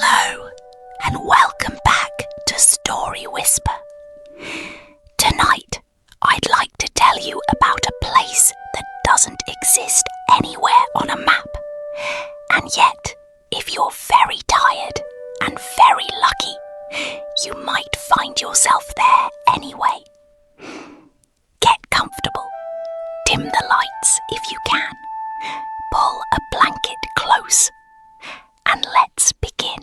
Hello, and welcome back to StoryWhisper. Tonight, I'd like to tell you about a place that doesn't exist anywhere on a map. And yet, if you're very tired and very lucky, you might find yourself there anyway. Get comfortable. Dim the lights if you can. Pull a blanket close. And let's begin.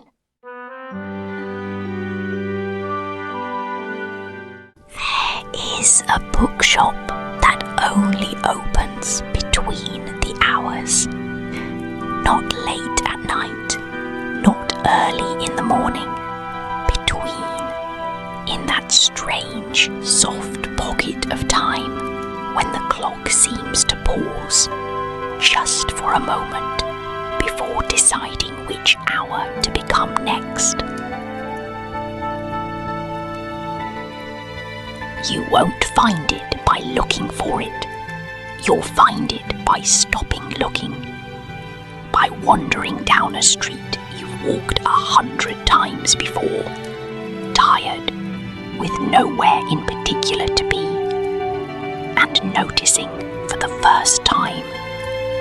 There is a bookshop that only opens between the hours. Not late at night, not early in the morning. Between, in that strange, soft pocket of time when the clock seems to pause, just for a moment, before deciding which hour to become next. You won't find it by looking for it. You'll find it by stopping looking. By wandering down a street you've walked 100 times before, tired, with nowhere in particular to be, and noticing for the first time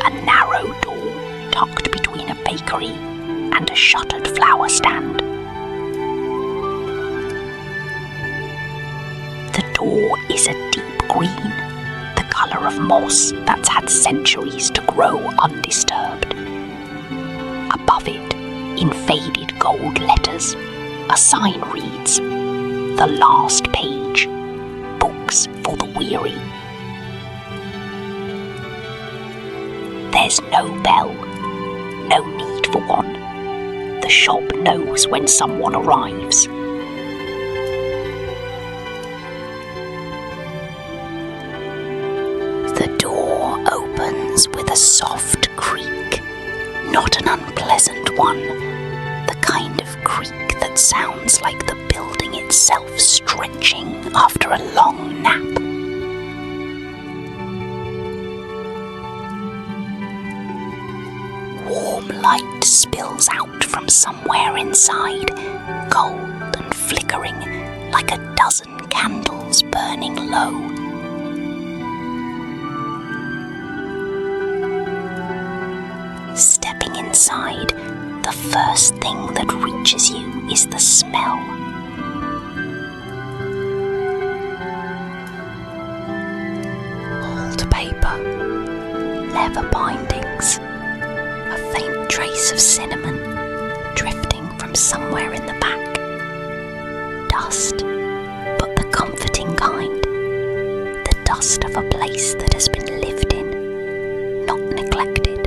a narrow door tucked between a bakery and a shuttered flower stand. The door is a deep green, the colour of moss that's had centuries to grow undisturbed. Above it, in faded gold letters, a sign reads, "The last page, books for the weary." There's no bell. No need for one. The shop knows when someone arrives. The door opens with a soft creak, not an unpleasant one, the kind of creak that sounds like the building itself stretching after a long nap. Warm light spills out from somewhere inside, cold and flickering like a dozen candles burning low. Stepping inside, the first thing that reaches you is the smell. Old paper, leather bindings, a faint trace of cinnamon drifting from somewhere in the back. Dust, but the comforting kind. The dust of a place that has been lived in, not neglected.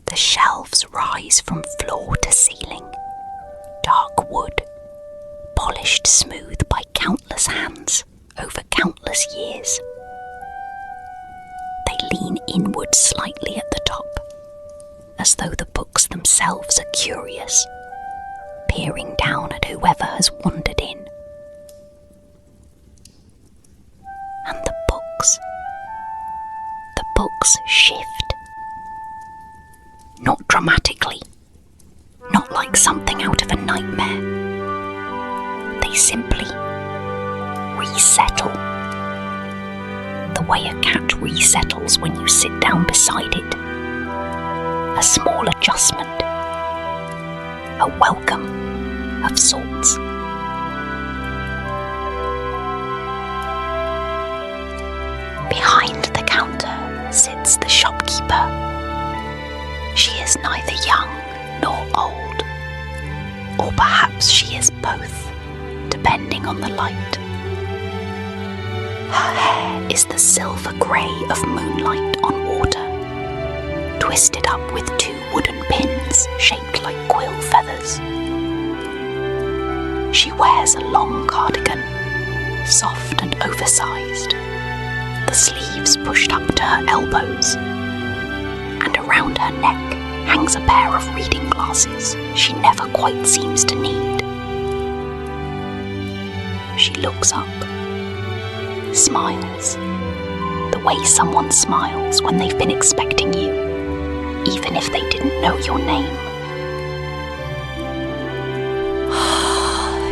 The shelves rise from floor to ceiling. Dark wood, polished smooth by countless hands over countless years. They lean inward slightly at the top, as though the books themselves are curious, peering down at whoever has wandered in. And the books shift. Not dramatically, not like something out of a nightmare. They simply resettle. The way a cat resettles when you sit down beside it. A small adjustment. A welcome of sorts. Behind the counter sits the shopkeeper. She is neither young nor old. Or perhaps she is both, depending on the light. Her hair is the silver grey of moonlight on water, twisted up with two wooden pins shaped like quill feathers. She wears a long cardigan, soft and oversized, the sleeves pushed up to her elbows, and around her neck hangs a pair of reading glasses she never quite seems to need. She looks up, smiles, the way someone smiles when they've been expecting you, even if they didn't know your name.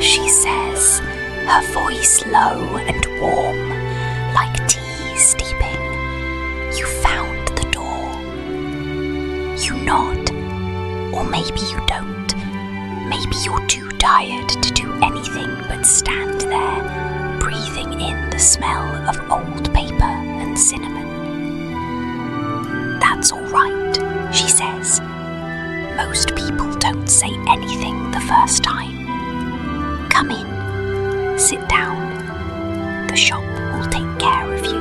She says, her voice low and warm, like tea steeping. You found the door. You nod, or maybe you don't. Maybe you're too tired to do anything but stand there, breathing in the smell of old paper and cinnamon. That's all right, she says. Most people don't say anything the first time. Come in, sit down. The shop will take care of you.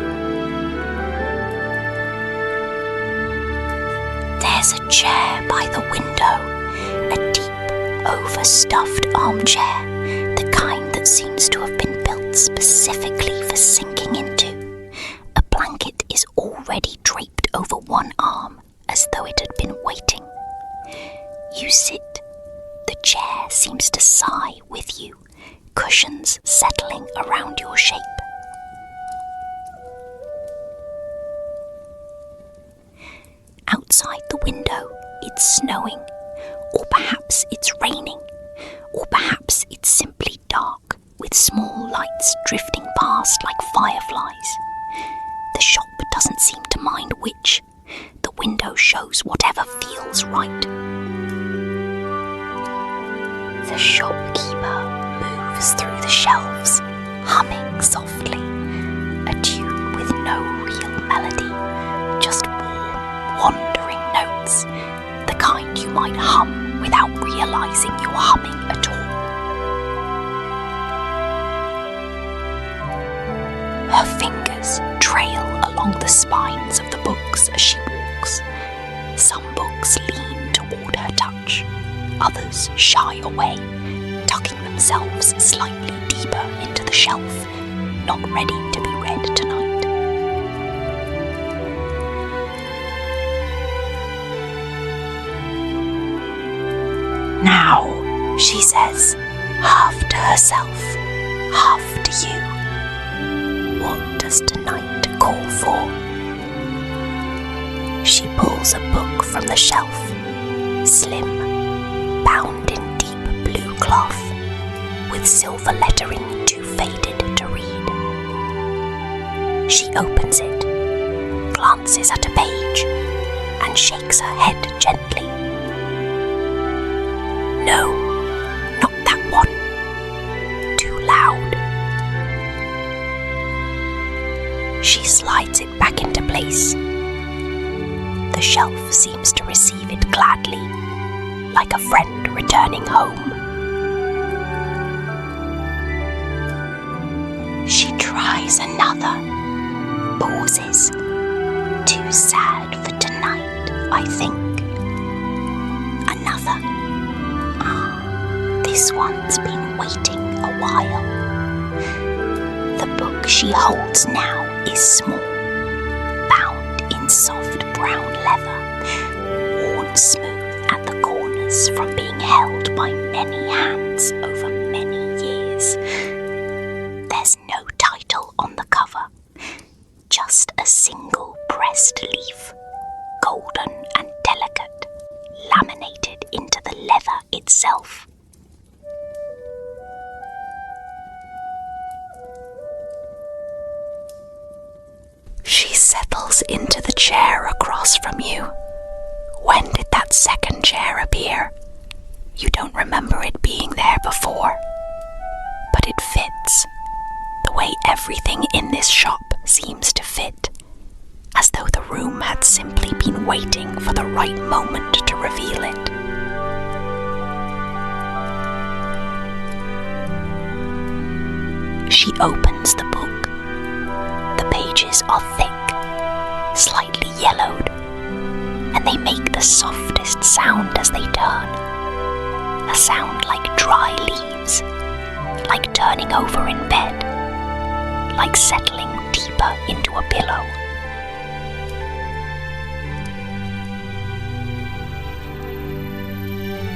There's a chair by the window, a deep, overstuffed armchair, the kind that seems to have been built specifically for sinking into. A blanket is already draped over one arm, as though it had been waiting. You sit. The chair seems to sigh with you, cushions settling around your shape. Outside the window, it's snowing, or perhaps it's raining, or perhaps it's simply dark, with small lights drifting past like fireflies. The shop doesn't seem to mind which. The window shows whatever feels right. The shopkeeper moves through the shelves, humming softly, a tune with no real melody, just warm, wandering notes, the kind you might hum without realizing you're humming at all. Her fingers trail along the spines of the books as she walks. Some books lean toward her touch, others shy away, tucking themselves slightly deeper into the shelf, not ready to be read tonight. Now, she says, half to herself, half to you. What does tonight call for? She pulls a book from the shelf, slim, bound in deep blue cloth, with silver lettering too faded to read. She opens it, glances at a page, and shakes her head gently. No, not that one. Too loud. She slides it back into place. The shelf seems to receive it gladly, like a friend returning home. She tries another, pauses. Too sad for tonight, I think. Another. This one's been waiting a while. The book she holds now is small, bound in soft brown leather, worn smooth at the corners from being held by many hands over many years. There's no title on the cover, just a single pressed leaf, golden and delicate, laminated into the leather itself. She settles into the chair across from you. When did that second chair appear? You don't remember it being there before. But it fits, the way everything in this shop seems to fit, as though the room had simply been waiting for the right moment to reveal it. She opens the book. The pages are thick, slightly yellowed, and they make the softest sound as they turn. A sound like dry leaves, like turning over in bed, like settling deeper into a pillow.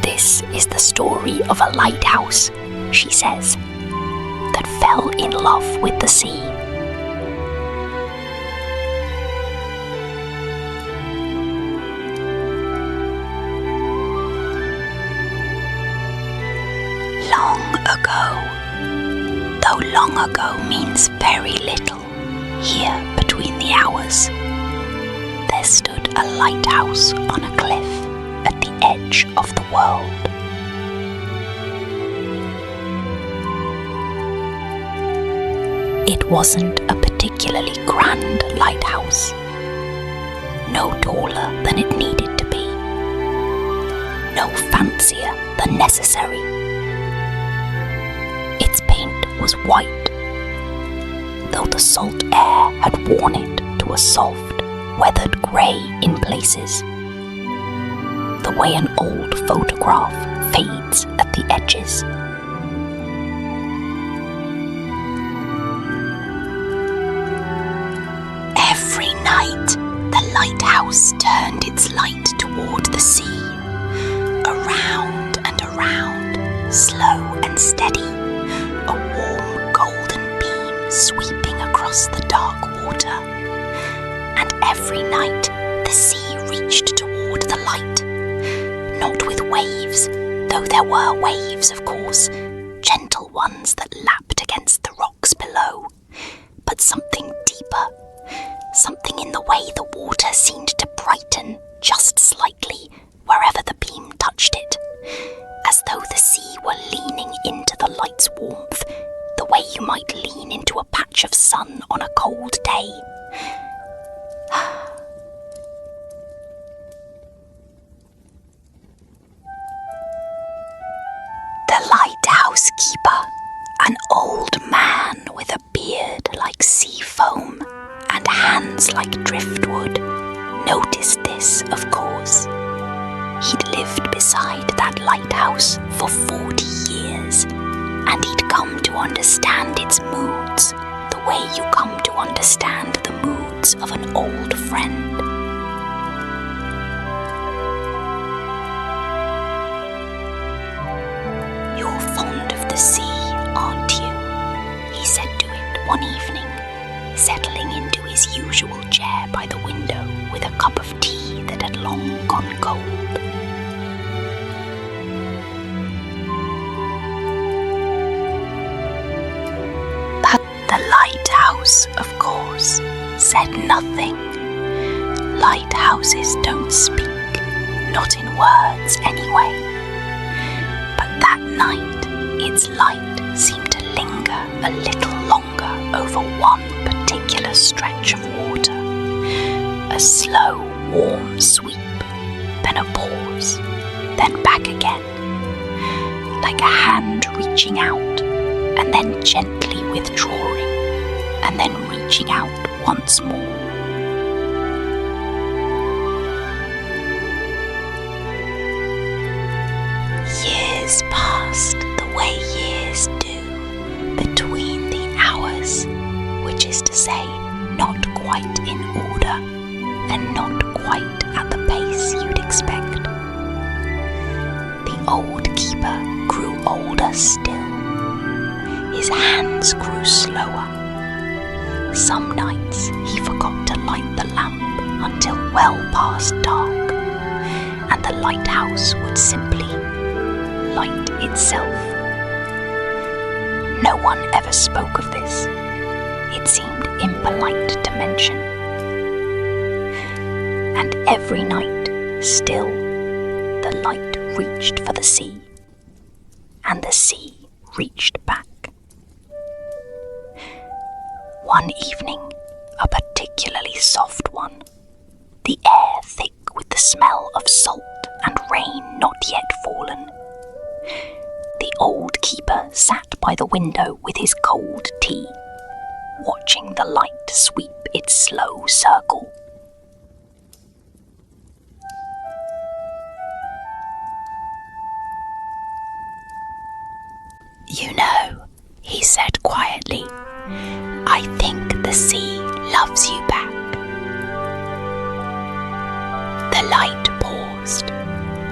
This is the story of a lighthouse, she says, that fell in love with the sea. ago. Though long ago means very little, here between the hours, there stood a lighthouse on a cliff at the edge of the world. It wasn't a particularly grand lighthouse, no taller than it needed to be, no fancier than necessary. Its paint was white, though the salt air had worn it to a soft, weathered grey in places, the way an old photograph fades at the edges. Every night, the lighthouse turned its light toward the sea, around and around, slow and steady, a warm golden beam sweeping across the dark water. And every night, the sea reached toward the light, not with waves, though there were waves, of course, gentle ones that lapped against the rocks below, but something deeper. Something in the way the water seemed to brighten just slightly wherever the beam touched it, as though the sea were leaning into the light's warmth, the way you might lean into a patch of sun on a cold day. The lighthouse keeper, an old man with a beard like sea foam and hands like driftwood, noticed this, of course. He'd lived beside that lighthouse for 40 years, and he'd come to understand its moods the way you come to understand the moods of an old friend. "You're fond of the sea, aren't you?" he said to it one evening, settling into his usual chair by the window with a cup of tea that had long gone cold. But the lighthouse, of course, said nothing. Lighthouses don't speak, not in words anyway. But that night, its light seemed to linger a little longer over one particular stretch of water. A slow, warm sweep, then a pause, then back again, like a hand reaching out, and then gently withdrawing, and then reaching out once more. Years passed the way years do, between the hours, which is to say, not quite in order, and not quite at the pace you'd expect. The old keeper grew older still. His hands grew slower. Some nights he forgot to light the lamp until well past dark, and the lighthouse would simply light itself. No one ever spoke of this. It seemed impolite to mention. And every night, still, the light reached for the sea, and the sea reached back. One evening, a particularly soft one, the air thick with the smell of salt and rain not yet fallen, the old keeper sat by the window with his cold tea, watching the light sweep its slow circle. "You know," he said quietly, "I think the sea loves you back." The light paused,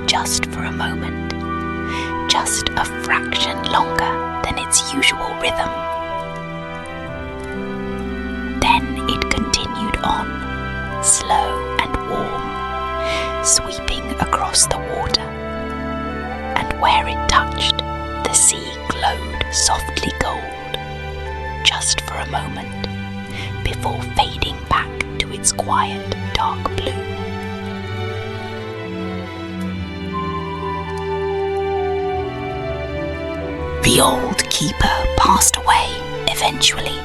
just for a moment, just a fraction longer than its usual rhythm. Then it continued on, slow and warm, sweeping across the water, and where it touched, the sea glowed softly gold, just for a moment, before fading back to its quiet dark blue. The old keeper passed away eventually,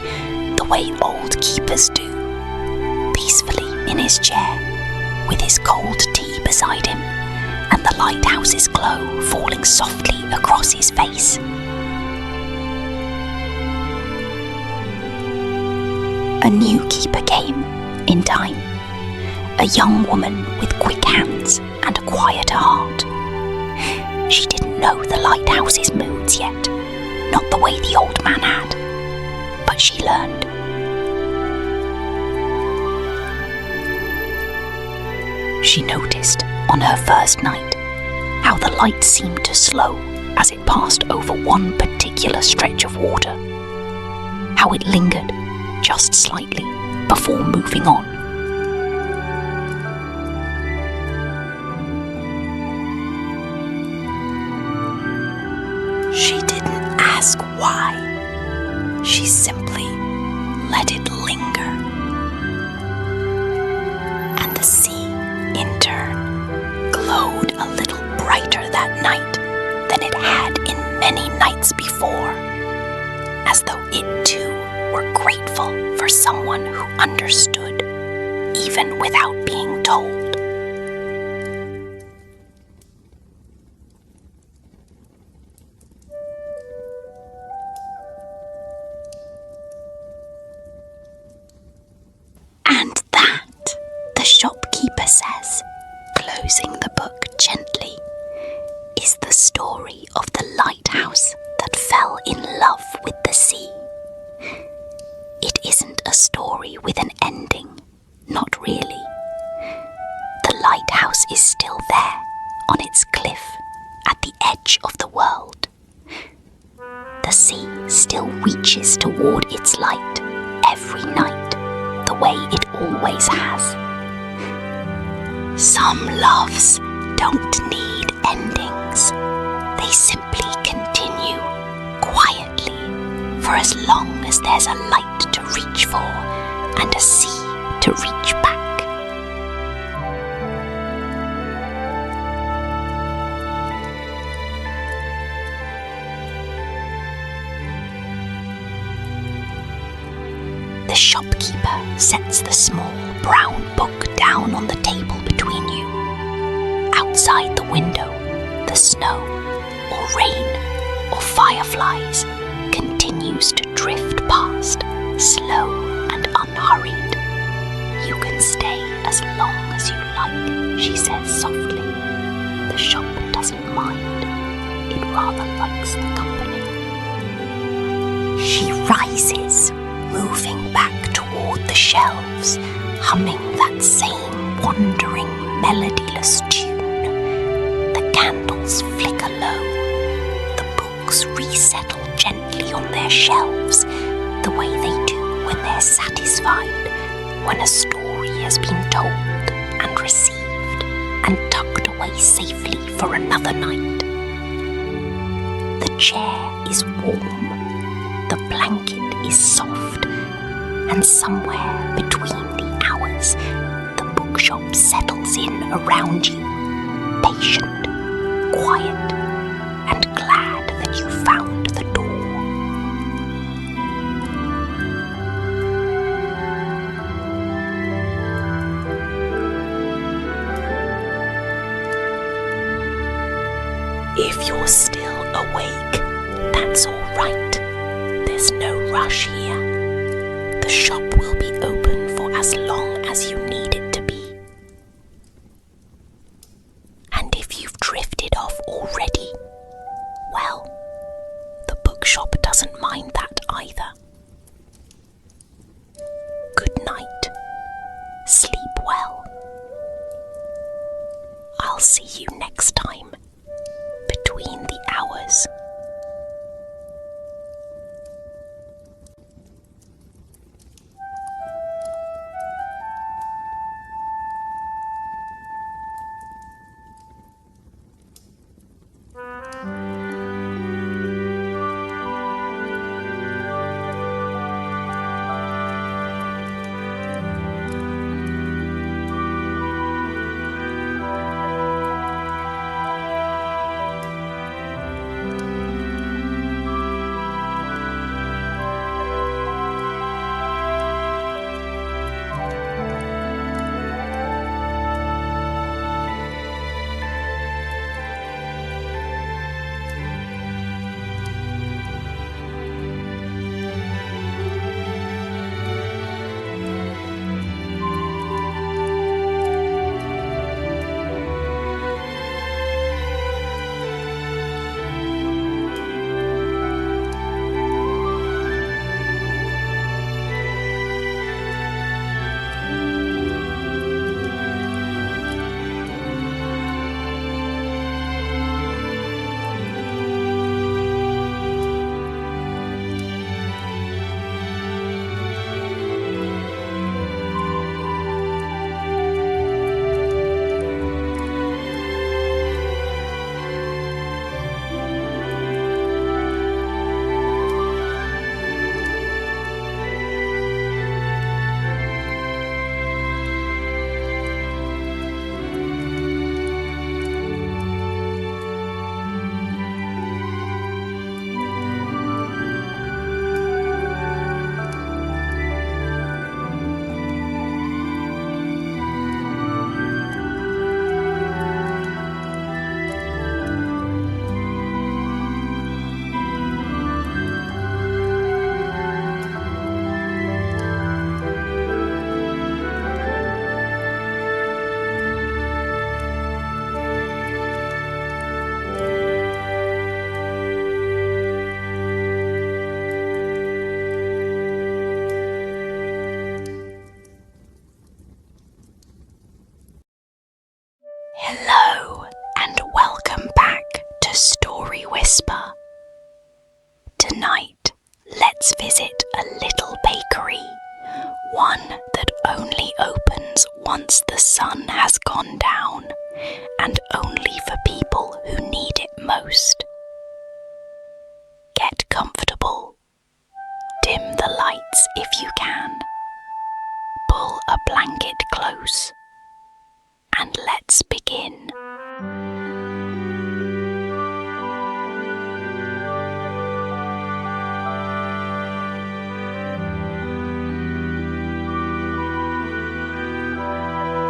the way old keepers do, peacefully in his chair, with his cold tea beside him, and the lighthouse's glow falling softly across his face. A new keeper came, in time, a young woman with quick hands and a quieter heart. She didn't know the lighthouse's moods yet, not the way the old man had, but she learned. She noticed on her first night how the light seemed to slow as it passed over one particular stretch of water, how it lingered just slightly before moving on. She didn't ask why. She simply let it linger. And the sea, in turn, glowed a little brighter that night than it had in many nights before, as though it too were grateful for someone who understood, even without being told. And that, the shopkeeper says, closing the book gently, is the story of the lighthouse that fell in love with the sea. It isn't a story with an ending, not really. The lighthouse is still there, on its cliff, at the edge of the world. The sea still reaches toward its light every night, the way it always has. Some loves don't need endings. They simply continue, quietly, for as long as there's a light to reach for and a sea to reach back. The shopkeeper sets the small brown book down on the table between you. Outside the window, the snow, or rain, or fireflies continues to drift past, slow and unhurried. You can stay as long as you like, she says softly. The shop doesn't mind. It rather likes the company. She rises, moving back toward the shelves, humming that same wandering, melodyless tune. The candles flicker low. The books resettle gently on their shelves, the way they do when they're satisfied, when a story has been told and received and tucked away safely for another night. The chair is warm, the blanket is soft, and somewhere between the hours, the bookshop settles in around you, patient, quiet, and glad that you found the door. If you're still awake, that's all right. There's no rush here. The shop will be open for as long as you need it to be. And if you've drifted off already, well, the bookshop doesn't mind that either. Good night. Sleep well. I'll see you next time, between the hours. Hello and welcome back to StoryWhisper. Tonight, let's visit a little bakery, one that only opens once the sun has gone down and only for people who need it most. Get comfortable, dim the lights if you can, pull a blanket close, and let's begin.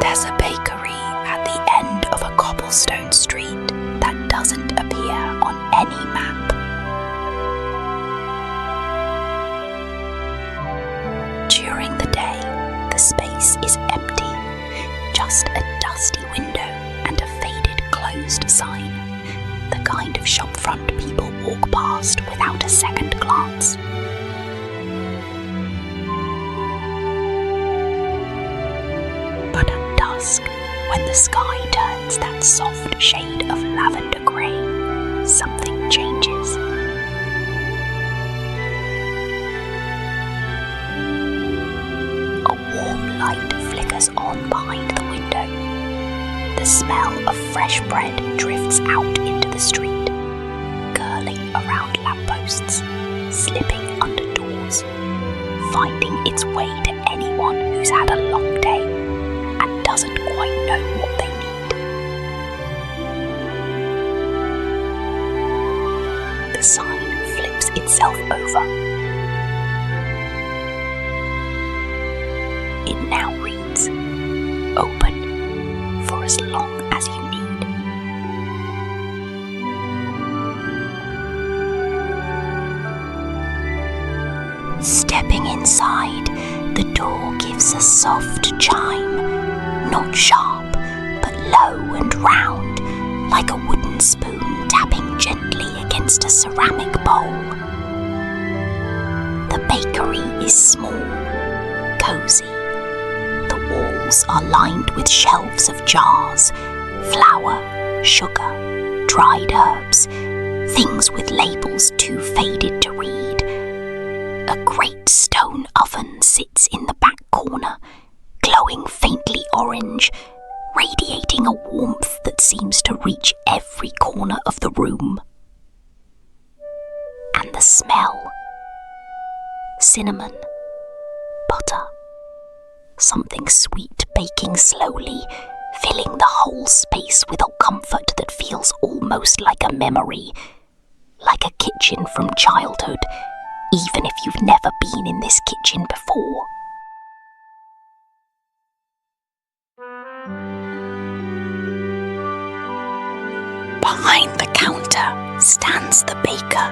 There's a bakery at the end of a cobblestone street that doesn't appear on any map. During the day, the space is empty, just a dusty window and a faded closed sign, the kind of shopfront people walk past without a second glance. But at dusk, when the sky turns that soft shade of lavender grey, something changes. A warm light flickers on behind the window. The smell of fresh bread drifts out into the street, curling around lampposts, slipping under doors, finding its way to anyone who's had a long day and doesn't quite know what they need. The sign flips itself over. It now reads, "Open for as long as you need." Stepping inside, the door gives a soft chime, not sharp, but low and round, like a wooden spoon tapping gently against a ceramic bowl. The bakery is small, cozy. The walls are lined with shelves of jars, flour, sugar, dried herbs, things with labels too faded to read. A great stone oven sits in the back corner, glowing faintly orange, radiating a warmth that seems to reach every corner of the room. And the smell. Cinnamon, butter, something sweet baking slowly, filling the whole space with a comfort that feels almost like a memory, like a kitchen from childhood, even if you've never been in this kitchen before. Behind the counter stands the baker.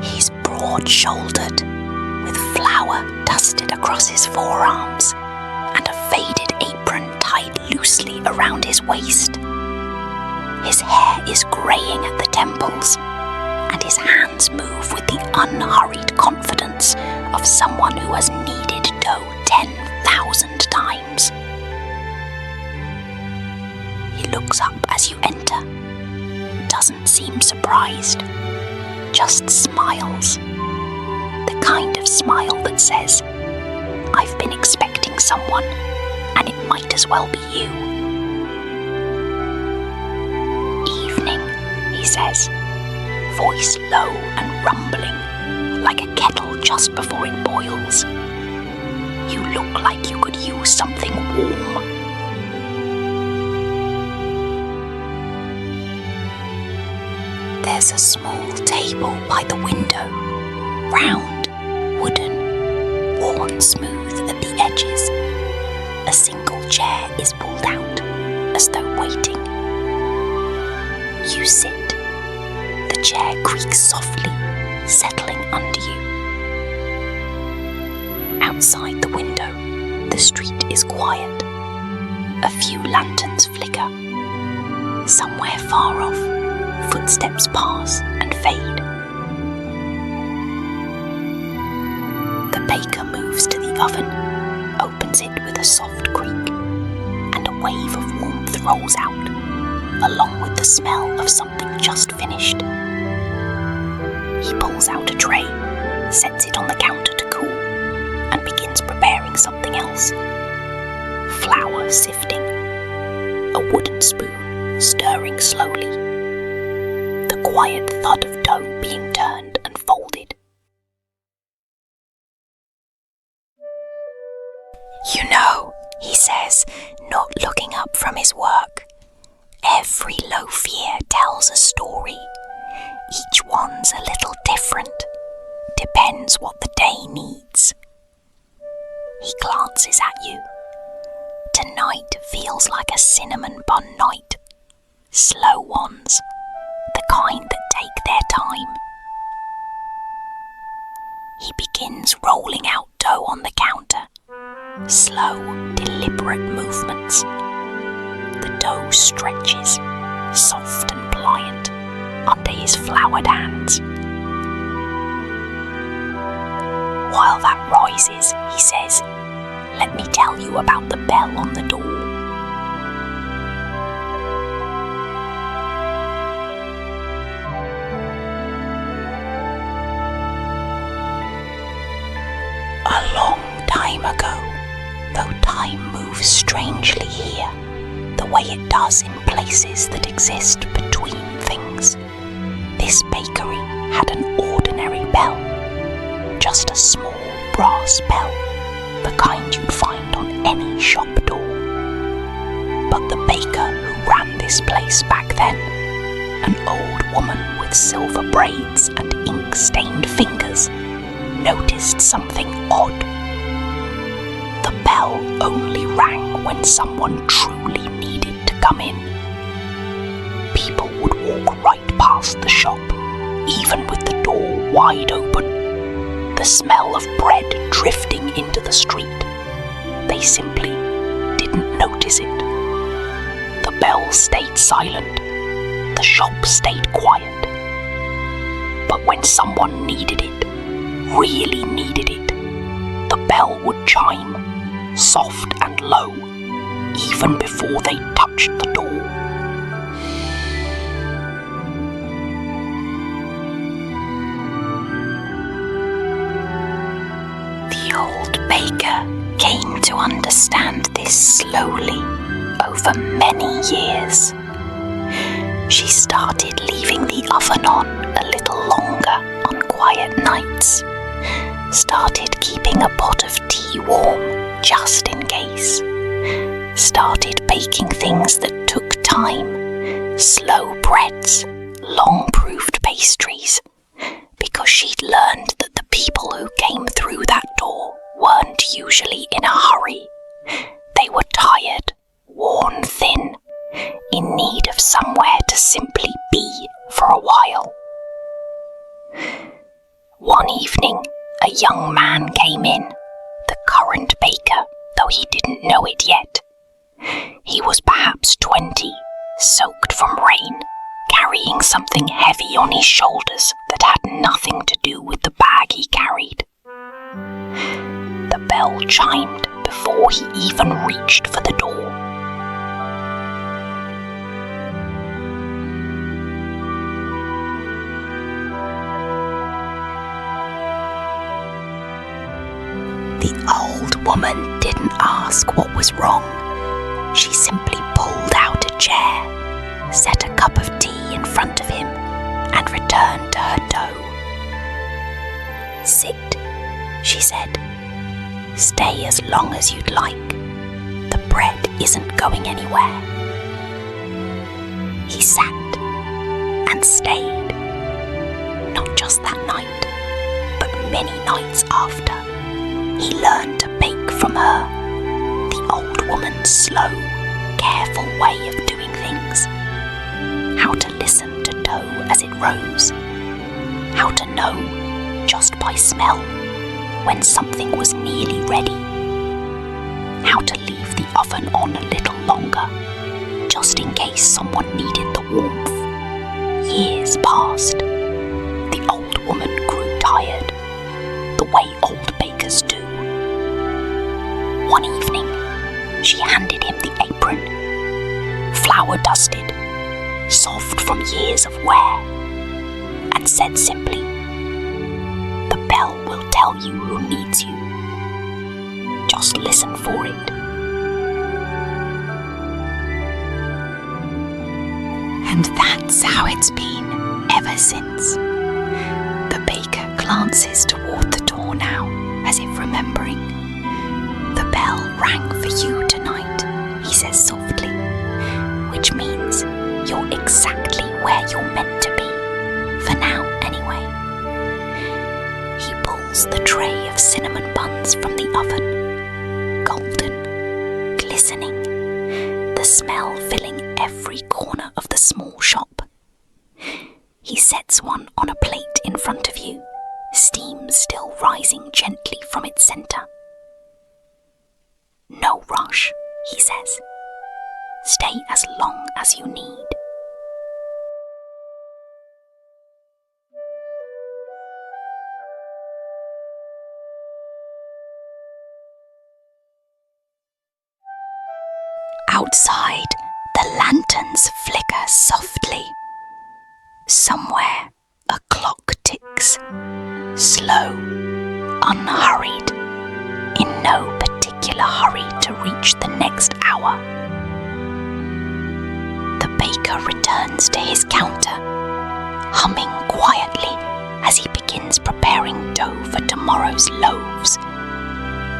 He's broad-shouldered, with flour dusted across his forearms and a faded apron tied loosely around his waist. His hair is greying at the temples, and his hands move with the unhurried confidence of someone who has kneaded dough 10,000 times. He looks up as you enter, doesn't seem surprised, just smiles. The kind of smile that says, "I've been expecting someone, and it might as well be you." "Evening," he says, voice low and rumbling, like a kettle just before it boils. "You look like you could use something warm." There's a small table by the window, round, wooden, worn smooth at the edges. A single chair is pulled out, as though waiting. You sit. The chair creaks softly, settling under you. Outside the window, the street is quiet. A few lanterns flicker. Somewhere far off, footsteps pass and fade. The baker moves to the oven, opens it with a soft creak, and a wave of warmth rolls out, along with the smell of something just finished. He pulls out a tray, sets it on the counter to cool, and begins preparing something else. Flour sifting, a wooden spoon stirring slowly, the quiet thud of dough being turned and folded. "You know," he says, not looking up from his work, "every loaf here tells a story. Each one's a little different. Depends what the day needs." He glances at you. Tonight feels like a cinnamon bun night. Slow ones, the kind that take their time. He begins rolling out dough on the counter. Slow, deliberate movements. The dough stretches, soft and pliant, under his floured hands. While that rises, he says, "Let me tell you about the bell on the door." A long time ago, though time moves strangely here, the way it does in places that exist between things, this bakery had an ordinary bell, just a small brass bell, the kind you'd find on any shop door. But the baker who ran this place back then, an old woman with silver braids and ink-stained fingers, noticed something odd. The bell only rang when someone truly needed to come in. People would walk right past the shop, even with the door wide open, the smell of bread drifting into the street. They simply didn't notice it. The bell stayed silent. The shop stayed quiet. But when someone needed it, really needed it, the bell would chime, soft and low, even before they touched the door. The old baker came to understand this slowly over many years. She started leaving the oven on a little longer on quiet nights, started keeping a pot of tea warm just in case, started baking things that took time, slow breads, long-proofed pastries, because she'd learned that the people who came through that door weren't usually in a hurry. They were tired, worn thin, in need of somewhere to simply be for a while. One evening, a young man came in, the current baker, though he didn't know it yet. He was perhaps 20, soaked from rain, carrying something heavy on his shoulders that had nothing to do with the bag he carried. The bell chimed before he even reached for the door. The old woman didn't ask what was wrong. She simply pulled out a chair, set a cup of tea in front of him, and returned to her dough. "Sit," she said. "Stay as long as you'd like. The bread isn't going anywhere." He sat and stayed. Not just that night, but many nights after. He learned to bake from her, the old woman's slow, careful way of doing things. How to listen to dough as it rose. How to know, just by smell, when something was nearly ready. How to leave the oven on a little longer, just in case someone needed the warmth. Years passed. The old woman grew tired, the way old bakers do. One evening, she handed him the apron were dusted, soft from years of wear, and said simply, "The bell will tell you who needs you. Just listen for it." And that's how it's been ever since. The baker glances toward the door now, as if remembering. "The bell rang for you tonight," he says softly, "which means you're exactly where you're meant to be, for now anyway." He pulls the tray of cinnamon buns from the oven, golden, glistening, the smell filling every corner of the small shop. He sets one on a plate in front of you, steam still rising gently from its center. "No rush," he says. "Stay as long as you need." Outside, the lanterns flicker softly. Somewhere, a clock ticks, slow, unhurried, in no particular hurry to reach the next hour. The baker returns to his counter, humming quietly as he begins preparing dough for tomorrow's loaves.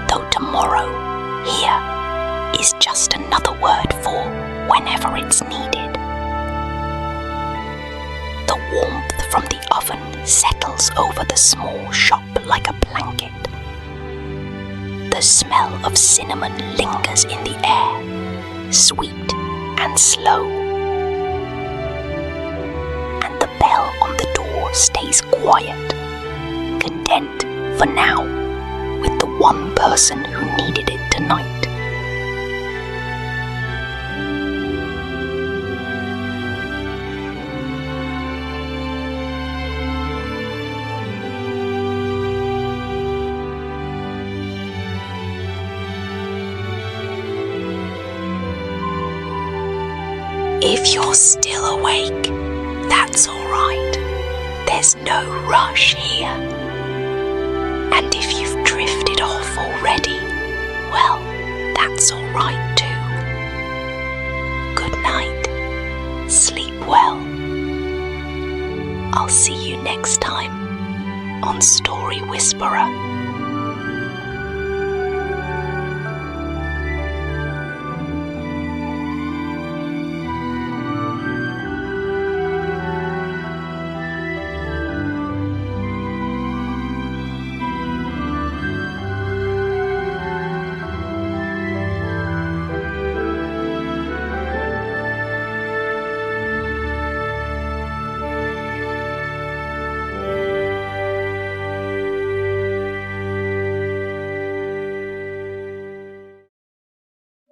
Though tomorrow, here, is just another word for whenever it's needed. The warmth from the oven settles over the small shop like a blanket. The smell of cinnamon lingers in the air, sweet and slow. And the bell on the door stays quiet, content for now with the one person who needed it tonight. If you're still awake, that's all right. There's no rush here. And if you've drifted off already, well, that's all right too. Good night. Sleep well. I'll see you next time on Story Whisperer.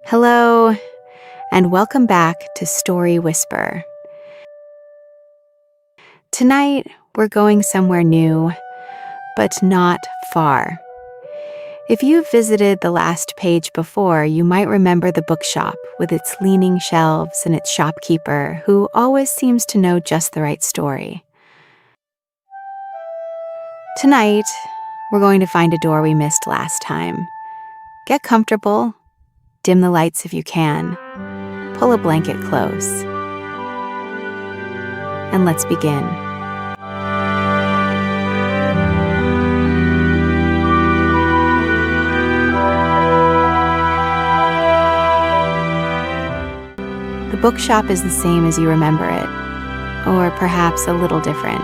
Hello, and welcome back to Story Whisper. Tonight, we're going somewhere new, but not far. If you've visited the last page before, you might remember the bookshop with its leaning shelves and its shopkeeper, who always seems to know just the right story. Tonight, we're going to find a door we missed last time. Get comfortable. Dim the lights if you can. Pull a blanket close. And let's begin. The bookshop is the same as you remember it, or perhaps a little different.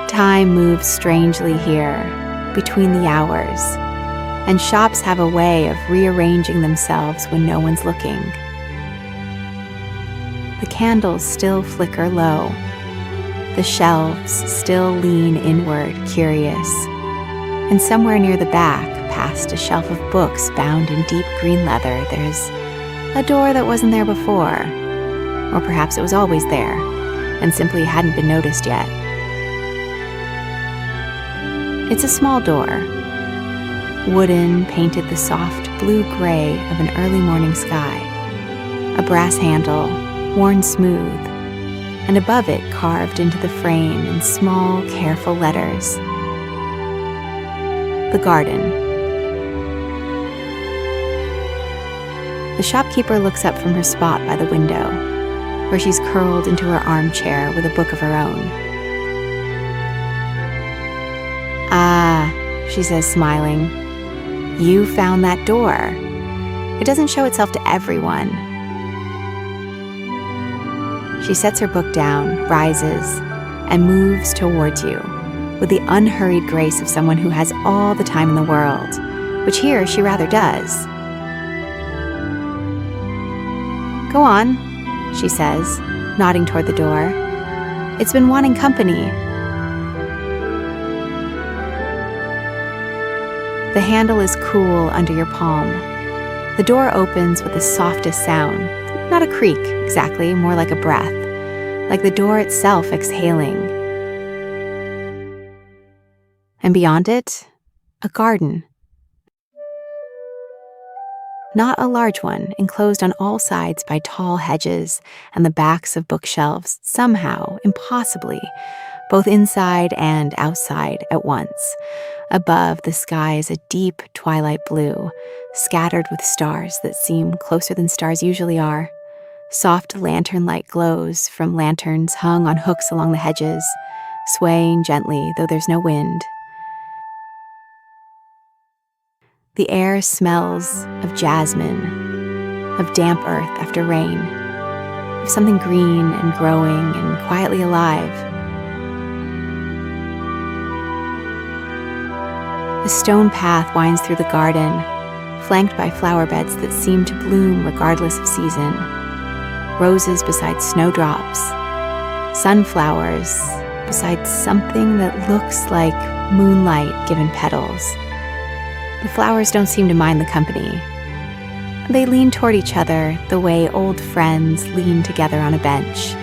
Time moves strangely here, between the hours, and shops have a way of rearranging themselves when no one's looking. The candles still flicker low. The shelves still lean inward, curious. And somewhere near the back, past a shelf of books bound in deep green leather, there's a door that wasn't there before. Or perhaps it was always there, and simply hadn't been noticed yet. It's a small door. Wooden, painted the soft blue-gray of an early morning sky. A brass handle, worn smooth, and above it carved into the frame in small, careful letters. The garden. The shopkeeper looks up from her spot by the window, where she's curled into her armchair with a book of her own. "Ah," she says, smiling, "you found that door. It doesn't show itself to everyone." She sets her book down, rises, and moves towards you with the unhurried grace of someone who has all the time in the world, which here she rather does. "Go on," she says, nodding toward the door. "It's been wanting company." The handle is cool under your palm. The door opens with the softest sound, not a creak exactly, more like a breath, like the door itself exhaling. And beyond it, a garden. Not a large one, enclosed on all sides by tall hedges and the backs of bookshelves, somehow, impossibly, both inside and outside at once. Above, the sky is a deep twilight blue, scattered with stars that seem closer than stars usually are. Soft lantern light glows from lanterns hung on hooks along the hedges, swaying gently, though there's no wind. The air smells of jasmine, of damp earth after rain, of something green and growing and quietly alive. The stone path winds through the garden, flanked by flower beds that seem to bloom regardless of season. Roses beside snowdrops, sunflowers beside something that looks like moonlight given petals. The flowers don't seem to mind the company. They lean toward each other the way old friends lean together on a bench.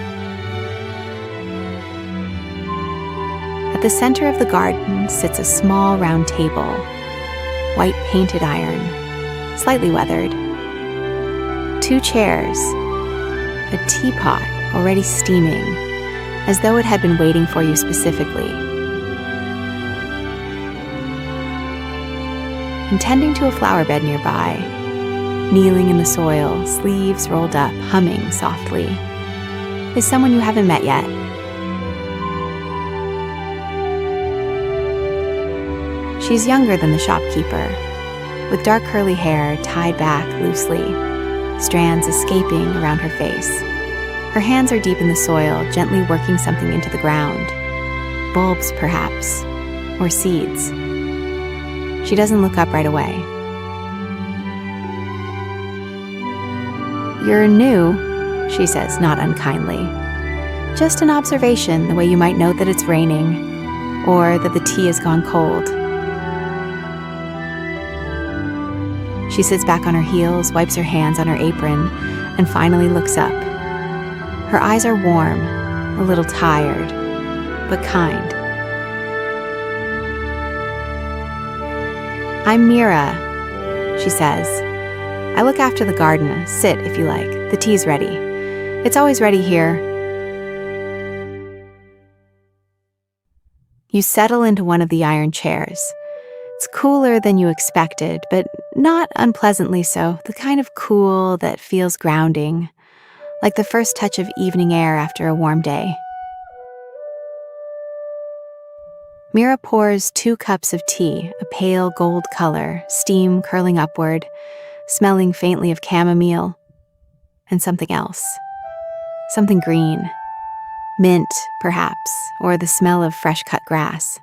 At the center of the garden sits a small round table, white painted iron, slightly weathered. 2 chairs, a teapot already steaming, as though it had been waiting for you specifically. And tending to a flower bed nearby, kneeling in the soil, sleeves rolled up, humming softly, is someone you haven't met yet. She's younger than the shopkeeper, with dark curly hair tied back loosely, strands escaping around her face. Her hands are deep in the soil, gently working something into the ground. Bulbs, perhaps, or seeds. She doesn't look up right away. "You're new," she says, not unkindly. "Just an observation, the way you might note that it's raining, or that the tea has gone cold." She sits back on her heels, wipes her hands on her apron, and finally looks up. Her eyes are warm, a little tired, but kind. "I'm Mira," she says. "I look after the garden. Sit, if you like. The tea's ready. It's always ready here." You settle into one of the iron chairs. It's cooler than you expected, but not unpleasantly so, the kind of cool that feels grounding, like the first touch of evening air after a warm day. Mira pours 2 cups of tea, a pale gold color, steam curling upward, smelling faintly of chamomile, and something else. Something green. Mint, perhaps, or the smell of fresh-cut grass.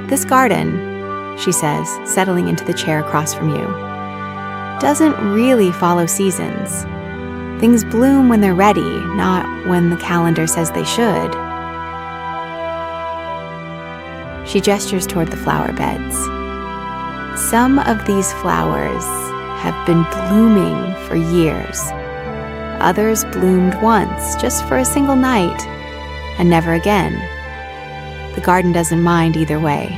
"This garden," she says, settling into the chair across from you, "doesn't really follow seasons. Things bloom when they're ready, not when the calendar says they should." She gestures toward the flower beds. Some of these flowers have been blooming for years. Others bloomed once, just for a single night, and never again. The garden doesn't mind either way.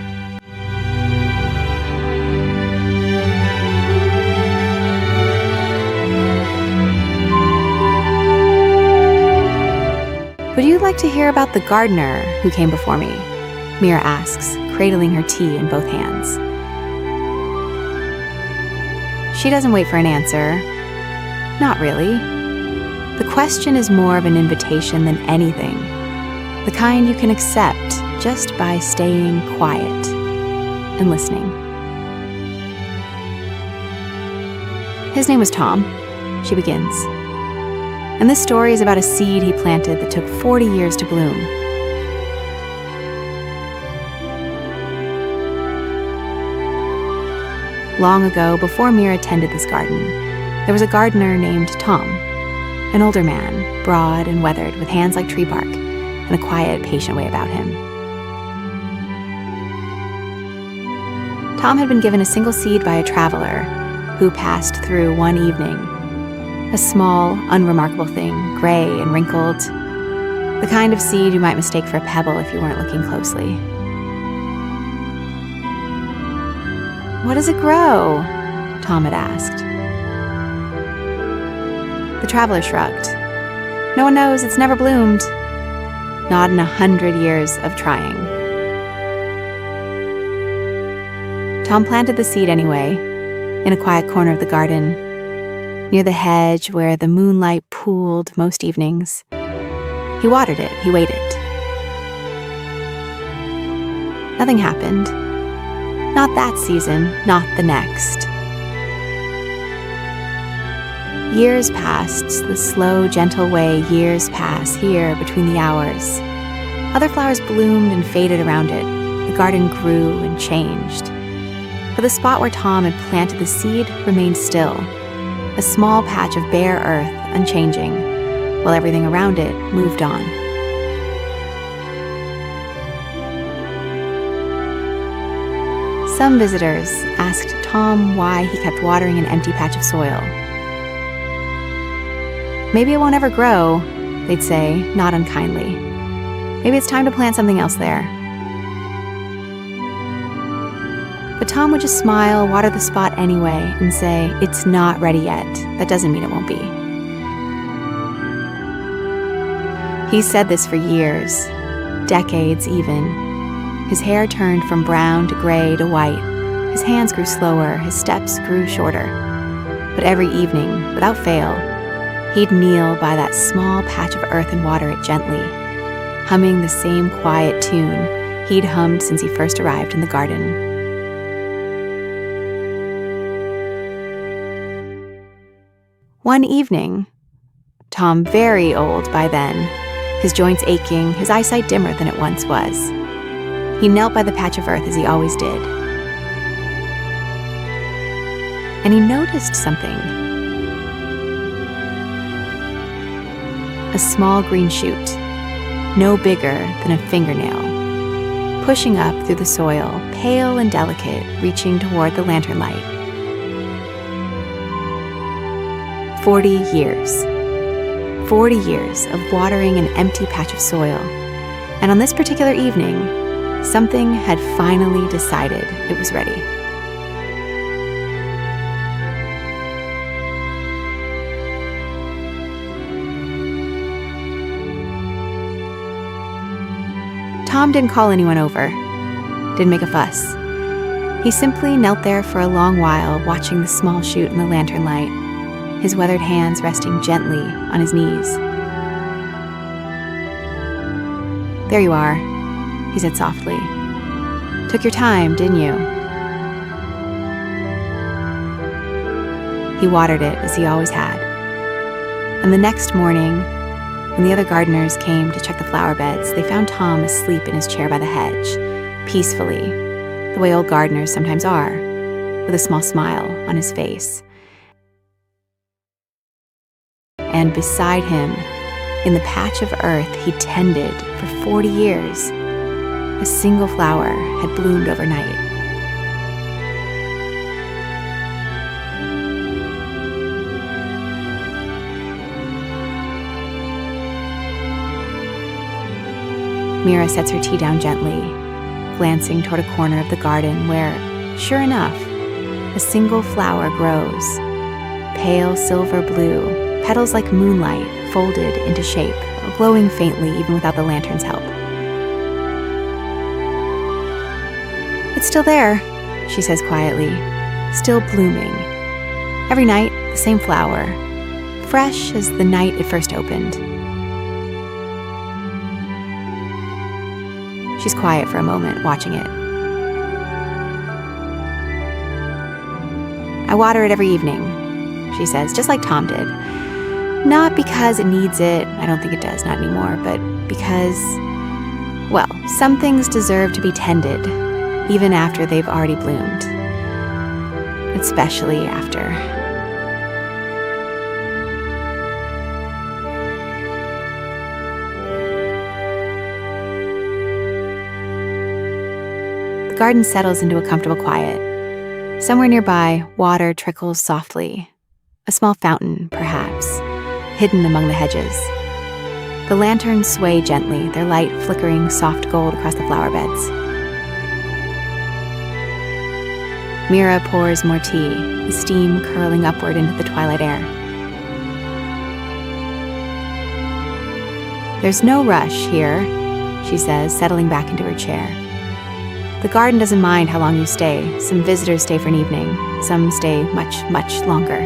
"Would you like to hear about the gardener who came before me?" Mira asks, cradling her tea in both hands. She doesn't wait for an answer. Not really. The question is more of an invitation than anything, the kind you can accept just by staying quiet and listening. His name was Tom, she begins. And this story is about a seed he planted that took 40 years to bloom. Long ago, before Mira tended this garden, there was a gardener named Tom, an older man, broad and weathered, with hands like tree bark, and a quiet, patient way about him. Tom had been given a single seed by a traveler who passed through one evening. A small, unremarkable thing, gray and wrinkled, the kind of seed you might mistake for a pebble if you weren't looking closely. "What does it grow?" Tom had asked. The traveler shrugged. "No one knows, it's never bloomed. Not in 100 years of trying." Tom planted the seed anyway, in a quiet corner of the garden, near the hedge where the moonlight pooled most evenings. He watered it, he waited. Nothing happened. Not that season, not the next. Years passed, the slow, gentle way years pass here between the hours. Other flowers bloomed and faded around it. The garden grew and changed. But the spot where Tom had planted the seed remained still, a small patch of bare earth, unchanging, while everything around it moved on. Some visitors asked Tom why he kept watering an empty patch of soil. "Maybe it won't ever grow," they'd say, not unkindly. "Maybe it's time to plant something else there." But Tom would just smile, water the spot anyway, and say, "It's not ready yet. That doesn't mean it won't be." He said this for years, decades even. His hair turned from brown to gray to white. His hands grew slower, his steps grew shorter. But every evening, without fail, he'd kneel by that small patch of earth and water it gently, humming the same quiet tune he'd hummed since he first arrived in the garden. One evening, Tom very old by then, his joints aching, his eyesight dimmer than it once was, he knelt by the patch of earth as he always did. And he noticed something. A small green shoot, no bigger than a fingernail, pushing up through the soil, pale and delicate, reaching toward the lantern light. 40 years. 40 years of watering an empty patch of soil. And on this particular evening, something had finally decided it was ready. Tom didn't call anyone over, didn't make a fuss. He simply knelt there for a long while, watching the small shoot in the lantern light, his weathered hands resting gently on his knees. "There you are," he said softly. "Took your time, didn't you?" He watered it as he always had. And the next morning, when the other gardeners came to check the flower beds, they found Tom asleep in his chair by the hedge, peacefully, the way old gardeners sometimes are, with a small smile on his face. And beside him, in the patch of earth he tended for 40 years, a single flower had bloomed overnight. Mira sets her tea down gently, glancing toward a corner of the garden where, sure enough, a single flower grows, pale silver blue, petals like moonlight folded into shape, glowing faintly even without the lantern's help. "It's still there," she says quietly, "still blooming. Every night, the same flower, fresh as the night it first opened." She's quiet for a moment, watching it. "I water it every evening," she says, "just like Tom did. Not because it needs it, I don't think it does, not anymore, but because, well, some things deserve to be tended, even after they've already bloomed. Especially after." The garden settles into a comfortable quiet. Somewhere nearby, water trickles softly. A small fountain, perhaps, hidden among the hedges. The lanterns sway gently, their light flickering soft gold across the flower beds. Mira pours more tea, the steam curling upward into the twilight air. "There's no rush here," she says, settling back into her chair. "The garden doesn't mind how long you stay. Some visitors stay for an evening. Some stay much, much longer."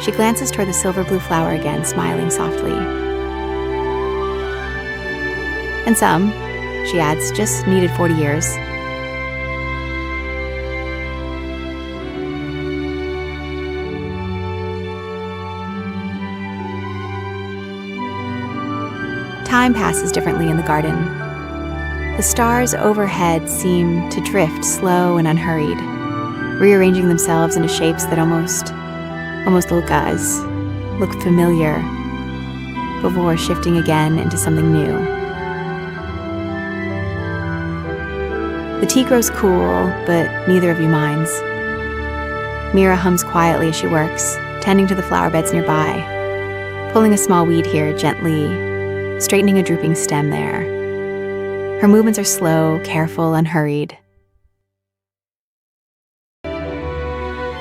She glances toward the silver blue flower again, smiling softly. "And some," she adds, "just needed 40 years. Time passes differently in the garden. The stars overhead seem to drift slow and unhurried, rearranging themselves into shapes that almost look familiar before shifting again into something new. The tea grows cool, but neither of you minds. Mira hums quietly as she works, tending to the flower beds nearby, pulling a small weed here gently, straightening a drooping stem there. Her movements are slow, careful, unhurried.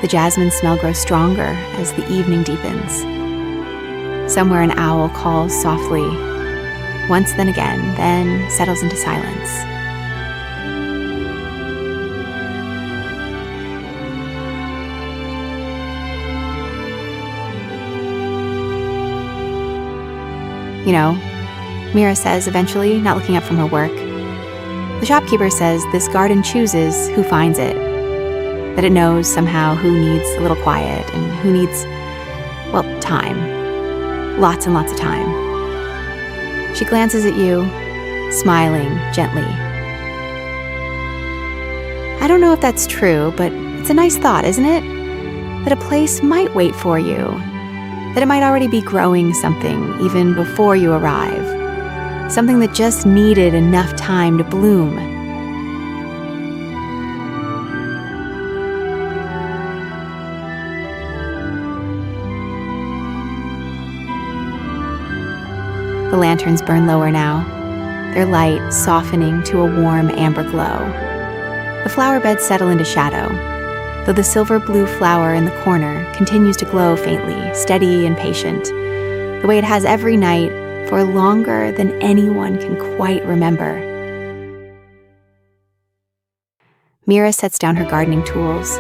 The jasmine smell grows stronger as the evening deepens. Somewhere an owl calls softly, once then again, then settles into silence. "You know," Mira says eventually, not looking up from her work, "the shopkeeper says this garden chooses who finds it. That it knows somehow who needs a little quiet and who needs, well, time. Lots and lots of time." She glances at you, smiling gently. "I don't know if that's true, but it's a nice thought, isn't it? That a place might wait for you. That it might already be growing something even before you arrive. Something that just needed enough time to bloom." The lanterns burn lower now, their light softening to a warm amber glow. The flower beds settle into shadow, though the silver blue flower in the corner continues to glow faintly, steady and patient, the way it has every night for longer than anyone can quite remember. Mira sets down her gardening tools,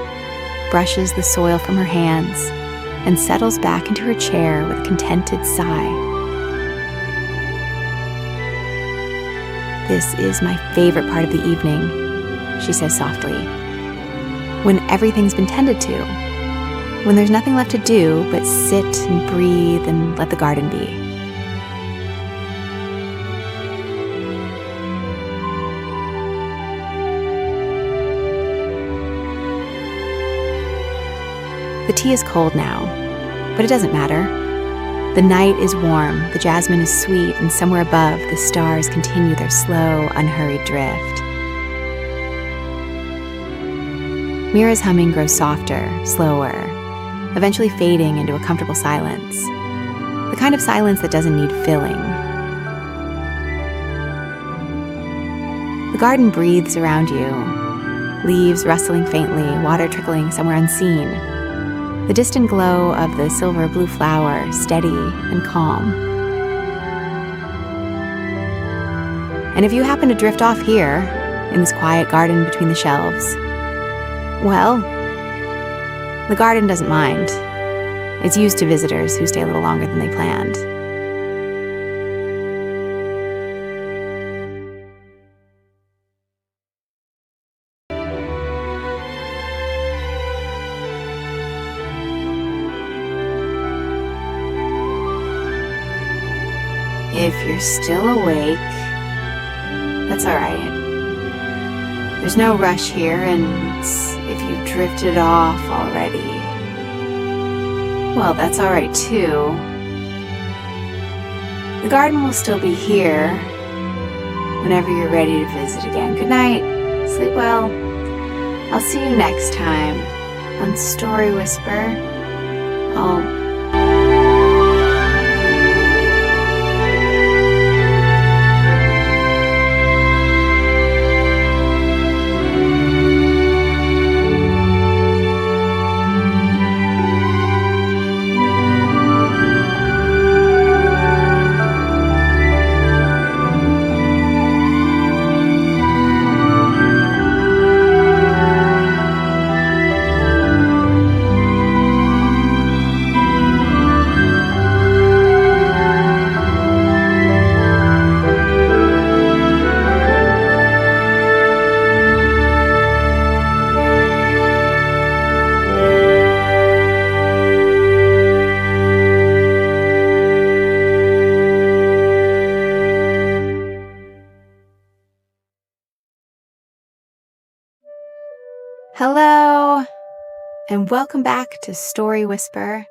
brushes the soil from her hands, and settles back into her chair with a contented sigh. "This is my favorite part of the evening," she says softly. "When everything's been tended to. When there's nothing left to do but sit and breathe and let the garden be." The tea is cold now, but it doesn't matter. The night is warm, the jasmine is sweet, and somewhere above, the stars continue their slow, unhurried drift. Mira's humming grows softer, slower, eventually fading into a comfortable silence. The kind of silence that doesn't need filling. The garden breathes around you, leaves rustling faintly, water trickling somewhere unseen. the distant glow of the silver blue flower steady and calm. And if you happen to drift off here, in this quiet garden between the shelves, well, the garden doesn't mind. It's used to visitors who stay a little longer than they planned. If you're still awake, that's all right. There's no rush here, and if you've drifted off already, well, that's all right too. The garden will still be here whenever you're ready to visit again. Good night. Sleep well. I'll see you next time on StoryWhisper. Hello, and welcome back to StoryWhisper.